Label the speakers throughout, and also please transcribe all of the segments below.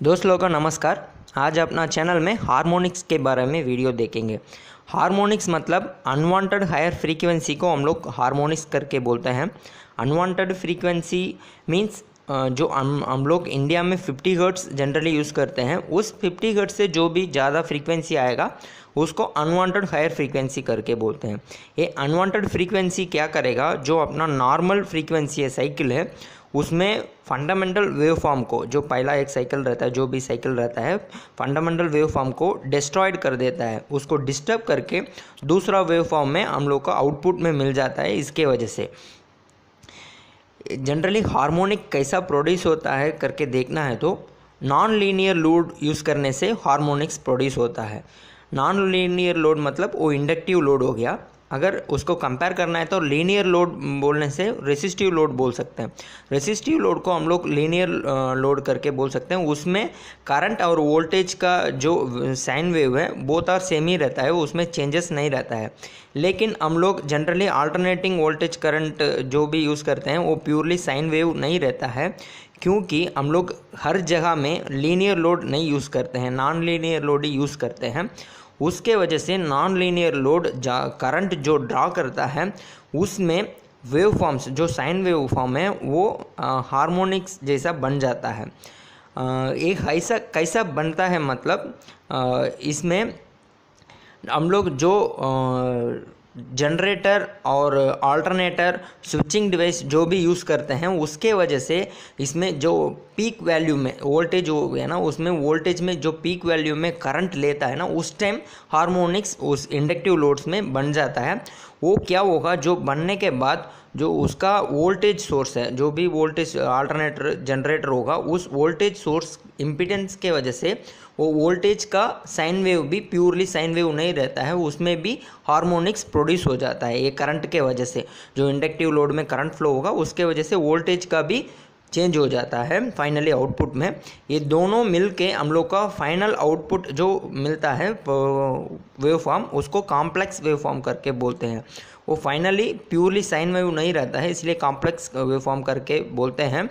Speaker 1: दोस्त लोगों को नमस्कार। आज अपना चैनल में हार्मोनिक्स के बारे में वीडियो देखेंगे। हार्मोनिक्स मतलब अनवांटेड हायर फ्रीक्वेंसी को हम लोग हार्मोनिक्स करके बोलते हैं। अनवांटेड फ्रीक्वेंसी मीन्स जो हम लोग इंडिया में 50 हर्ट्ज़ जनरली यूज़ करते हैं, उस 50 हर्ट्ज़ से जो भी ज़्यादा फ्रीक्वेंसी आएगा उसको अनवांटेड हायर फ्रीक्वेंसी करके बोलते हैं। ये अनवांटेड फ्रीक्वेंसी क्या करेगा, जो अपना नॉर्मल फ्रीक्वेंसी है, साइकिल है, उसमें फंडामेंटल वेव फॉर्म को, जो पहला एक साइकिल रहता है, जो भी साइकिल रहता है, फंडामेंटल वेव फॉर्म को डिस्ट्रॉयड कर देता है, उसको डिस्टर्ब करके दूसरा वेव फॉर्म में हम लोग का आउटपुट में मिल जाता है। इसके वजह से जनरली हार्मोनिक कैसा प्रोड्यूस होता है करके देखना है तो नॉन लीनियर लोड यूज़ करने से हार्मोनिक्स प्रोड्यूस होता है। नॉन लीनियर लोड मतलब वो इंडक्टिव लोड हो गया। अगर उसको कंपेयर करना है तो लीनियर लोड बोलने से रेसिस्टिव लोड बोल सकते हैं। रेसिस्टिव लोड को हम लोग लीनियर लोड करके बोल सकते हैं। उसमें करंट और वोल्टेज का जो साइन वेव है बोथ आर सेम ही रहता है, उसमें चेंजेस नहीं रहता है। लेकिन हम लोग जनरली अल्टरनेटिंग वोल्टेज करंट जो भी यूज़ करते हैं वो प्योरली साइन वेव नहीं रहता है, क्योंकि हम लोग हर जगह में लीनियर लोड नहीं यूज़ करते हैं, नॉन लीनियर लोड ही यूज़ करते हैं। उसके वजह से नॉन लीनियर लोड करंट जो ड्रा करता है उसमें वेव फॉर्म्स, जो साइन वेव फॉर्म है, वो हार्मोनिक्स जैसा बन जाता है। एक ऐसा कैसा बनता है मतलब इसमें हम लोग जो जनरेटर और अल्टरनेटर स्विचिंग डिवाइस जो भी यूज़ करते हैं, उसके वजह से इसमें जो पीक वैल्यू में वोल्टेज हो गया ना, उसमें वोल्टेज में जो पीक वैल्यू में करंट लेता है ना, उस टाइम हार्मोनिक्स उस इंडक्टिव लोड्स में बन जाता है। वो क्या होगा, जो बनने के बाद जो उसका वोल्टेज सोर्स है, जो भी वोल्टेज अल्टरनेटर जनरेटर होगा, उस वोल्टेज सोर्स इम्पीडेंस के वजह से वो वोल्टेज का साइन वेव भी प्योरली साइन वेव नहीं रहता है, उसमें भी हार्मोनिक्स प्रोड्यूस हो जाता है। ये करंट के वजह से, जो इंडक्टिव लोड में करंट फ्लो होगा उसके वजह से वोल्टेज का भी चेंज हो जाता है फाइनली आउटपुट में। ये दोनों मिल के हम लोग का फाइनल आउटपुट जो मिलता है वेव फॉर्म, उसको कॉम्प्लेक्स वेव फॉर्म करके बोलते हैं। वो फाइनली प्योरली साइन वेव नहीं रहता है, इसलिए कॉम्प्लेक्स वेव फॉर्म करके बोलते हैं।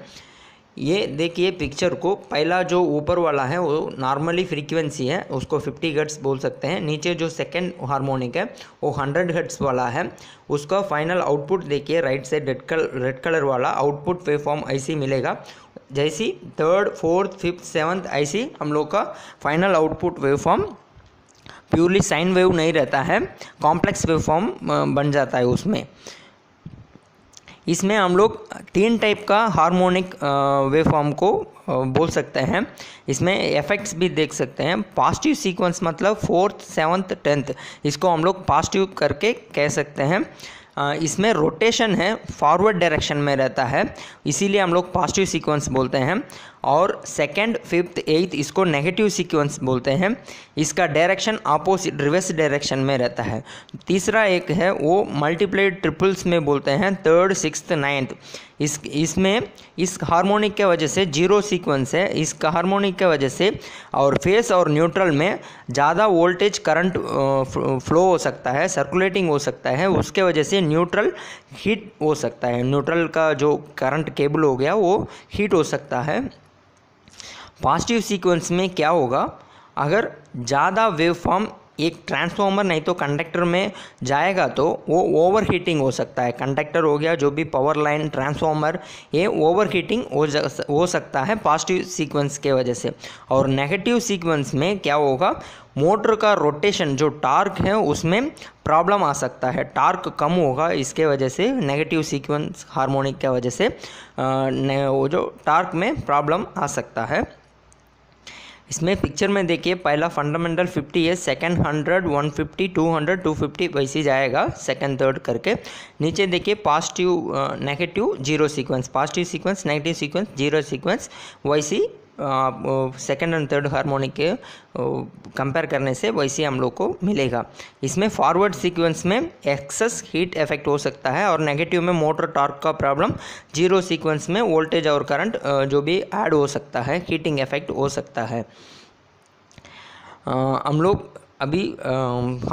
Speaker 1: ये देखिए पिक्चर को, पहला जो ऊपर वाला है वो नॉर्मली फ्रीक्वेंसी है, उसको 50 हर्ट्ज़ बोल सकते हैं। नीचे जो सेकंड हार्मोनिक है वो 100 हर्ट्ज़ वाला है। उसका फाइनल आउटपुट देखिए, राइट साइड रेड कलर वाला आउटपुट वेव फॉर्म ऐसी मिलेगा। जैसी थर्ड, फोर्थ, फिफ्थ, सेवन्थ ऐसी हम लोग का final output wave form purely sine wave नहीं रहता है, कॉम्प्लेक्स वेव फॉर्म बन जाता है उसमें। इसमें हम लोग 3 टाइप का हार्मोनिक वेव फॉर्म को बोल सकते हैं। इसमें इफेक्ट्स भी देख सकते हैं। पॉजिटिव सीक्वेंस मतलब 4th, 7th, 10th, इसको हम लोग पॉजिटिव करके कह सकते हैं। इसमें रोटेशन है फॉरवर्ड डायरेक्शन में रहता है, इसीलिए हम लोग पॉजिटिव सीक्वेंस बोलते हैं। और 2nd, 5th, 8th इसको नेगेटिव सीक्वेंस बोलते हैं। इसका डायरेक्शन अपोजिट रिवर्स डायरेक्शन में रहता है। तीसरा एक है वो मल्टीप्लाइड ट्रिपल्स में बोलते हैं, 3rd, 6th, 9th। इसमें इस हार्मोनिक के वजह से जीरो सीक्वेंस है, इस हार्मोनिक के वजह से और फेस और न्यूट्रल में ज़्यादा वोल्टेज करंट फ्लो हो सकता है, सर्कुलेटिंग हो सकता है, उसके वजह से न्यूट्रल हीट हो सकता है। न्यूट्रल का जो करंट केबल हो गया वो हीट हो सकता है। पॉजिटिव सीक्वेंस में क्या होगा, अगर ज़्यादा वेव फॉर्म एक ट्रांसफॉर्मर नहीं तो कंडक्टर में जाएगा तो वो ओवर हीटिंग हो सकता है। कंडक्टर हो गया, जो भी पावर लाइन, ट्रांसफॉर्मर, ये ओवर हीटिंग हो सकता है पॉजिटिव सीक्वेंस के वजह से। और नेगेटिव सीक्वेंस में क्या होगा, मोटर का रोटेशन जो टार्क है उसमें प्रॉब्लम आ सकता है, टार्क कम होगा, इसके वजह से नेगेटिव सीक्वेंस हार्मोनिक के वजह से वो जो टार्क में प्रॉब्लम आ सकता है। इसमें पिक्चर में देखिए, पहला फंडामेंटल 50 है, सेकंड 100, 150, 200, 250 वैसे जाएगा सेकंड थर्ड करके। नीचे देखिए positive, negative, zero sequence, positive sequence, negative sequence, zero sequence, वैसी सेकंड एंड थर्ड हार्मोनिक के कंपेयर करने से वैसे हम लोग को मिलेगा। इसमें फॉरवर्ड सीक्वेंस में एक्सेस हीट इफेक्ट हो सकता है और नेगेटिव में मोटर टॉर्क का प्रॉब्लम, जीरो सीक्वेंस में वोल्टेज और करंट जो भी ऐड हो सकता है, हीटिंग इफेक्ट हो सकता है। हम लोग अभी